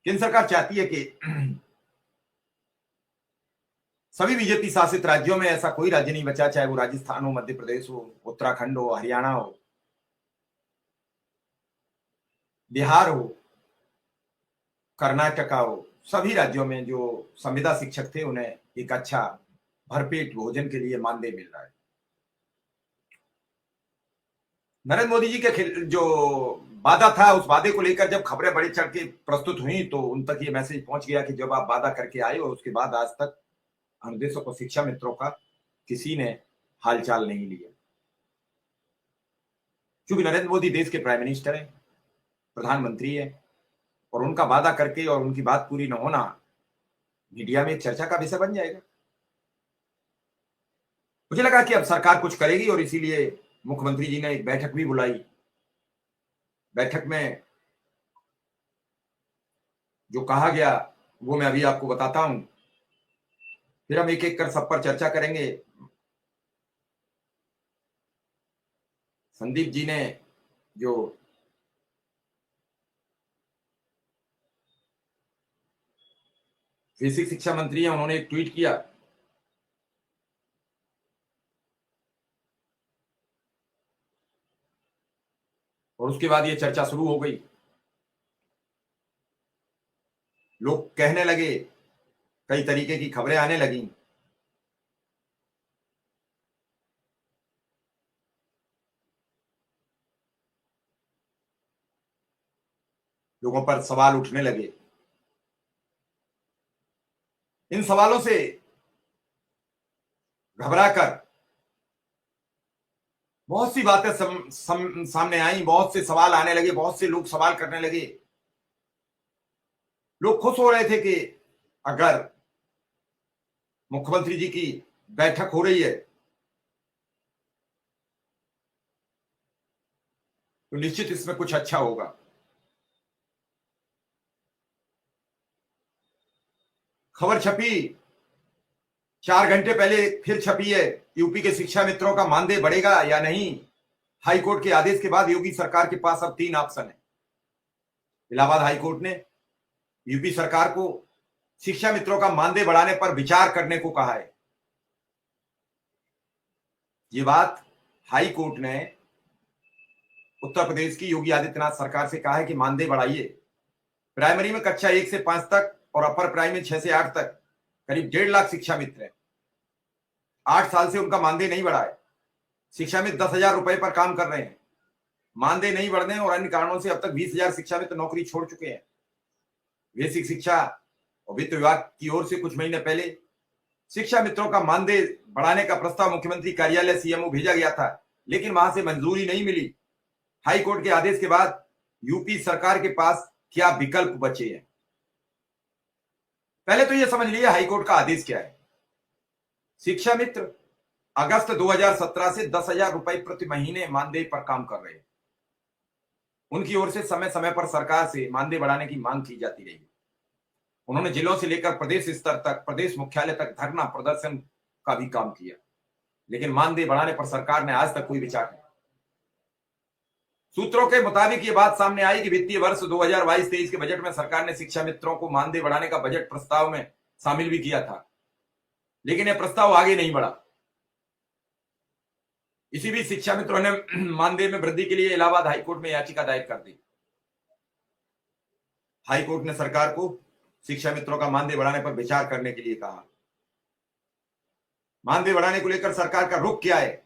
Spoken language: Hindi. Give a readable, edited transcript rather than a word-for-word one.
केंद्र सरकार चाहती है कि सभी बीजेपी शासित राज्यों में ऐसा कोई राज्य नहीं बचा, चाहे वो राजस्थान हो, मध्य प्रदेश हो, उत्तराखंड हो, हरियाणा हो, बिहार हो, कर्नाटका हो, सभी राज्यों में जो संविदा शिक्षक थे उन्हें एक अच्छा भरपेट भोजन के लिए मानदेय मिल रहा है। नरेंद्र मोदी जी के जो वादा था, उस वादे को लेकर जब खबरें बढ़ी चढ़ के प्रस्तुत हुई तो उन तक ये मैसेज पहुंच गया कि जब आप वादा करके आए और उसके बाद आज तक अनुदेशों को, शिक्षा मित्रों का किसी ने हालचाल नहीं लिया। क्योंकि नरेंद्र मोदी देश के प्राइम मिनिस्टर हैं, प्रधानमंत्री है, और उनका वादा करके और उनकी बात पूरी न होना मीडिया में चर्चा का विषय बन जाएगा। मुझे लगा कि अब सरकार कुछ करेगी और इसीलिए मुख्यमंत्री जी ने एक बैठक भी बुलाई। बैठक में जो कहा गया वो मैं अभी आपको बताता हूं, फिर हम एक एक कर सब पर चर्चा करेंगे। संदीप जी ने जो बेसिक शिक्षा मंत्री हैं, उन्होंने एक ट्वीट किया और उसके बाद ये चर्चा शुरू हो गई। लोग कहने लगे, कई तरीके की खबरें आने लगी। लोगों पर सवाल उठने लगे। इन सवालों से घबराकर बहुत सी बातें सामने आई, बहुत से सवाल आने लगे, बहुत से लोग सवाल करने लगे। लोग खुश हो रहे थे कि अगर मुख्यमंत्री जी की बैठक हो रही है तो निश्चित इसमें कुछ अच्छा होगा। खबर छपी 4 घंटे पहले, फिर छपी है, यूपी के शिक्षा मित्रों का मानदेय बढ़ेगा या नहीं। हाईकोर्ट के आदेश के बाद योगी सरकार के पास अब 3 ऑप्शन है। इलाहाबाद हाईकोर्ट ने यूपी सरकार को शिक्षा मित्रों का मानदेय बढ़ाने पर विचार करने को कहा है। ये बात हाई कोर्ट ने उत्तर प्रदेश की योगी आदित्यनाथ सरकार से कहा है कि मानदेय बढ़ाइए। प्राइमरी में कक्षा 1 से 5 तक और अपर प्राइमरी 6 से 8 तक करीब 1.5 लाख शिक्षा मित्र हैं। 8 साल से उनका मानदेय नहीं बढ़ा है। शिक्षा मित्र 10,000 रुपए पर काम कर रहे हैं। मानदेय नहीं बढ़ने और अन्य कारणों से अब तक 20,000 शिक्षा मित्र नौकरी छोड़ चुके हैं। बेसिक शिक्षा और वित्त विभाग की ओर से कुछ महीने पहले शिक्षा मित्रों का मानदेय बढ़ाने का प्रस्ताव मुख्यमंत्री कार्यालय सीएमओ भेजा गया था, लेकिन वहां से मंजूरी नहीं मिली। हाई कोर्ट के आदेश के बाद यूपी सरकार के पास क्या विकल्प बचे हैं? पहले तो यह समझ लीजिए हाई कोर्ट का आदेश क्या है। शिक्षा मित्र अगस्त 2017 से 10,000 रुपए प्रति महीने मानदेय पर काम कर रहे हैं। उनकी ओर से समय समय पर सरकार से मानदेय बढ़ाने की मांग की जाती रही। उन्होंने जिलों से लेकर प्रदेश स्तर तक, प्रदेश मुख्यालय तक धरना प्रदर्शन का भी काम किया, लेकिन मानदेय बढ़ाने पर सरकार ने आज तक कोई विचार नहीं। सूत्रों के मुताबिक ये बात सामने आई कि वित्तीय वर्ष 2022-23 के बजट में सरकार ने शिक्षा मित्रों को मानदेय बढ़ाने का बजट प्रस्ताव में शामिल भी किया था, लेकिन यह प्रस्ताव आगे नहीं बढ़ा। इसी बीच शिक्षा मित्रों ने मानदेय में वृद्धि के लिए इलाहाबाद हाईकोर्ट में याचिका दायर कर दी। हाईकोर्ट ने सरकार को शिक्षा मित्रों का मानदेय बढ़ाने पर विचार करने के लिए कहा। मानदेय बढ़ाने को लेकर सरकार का रुख क्या है,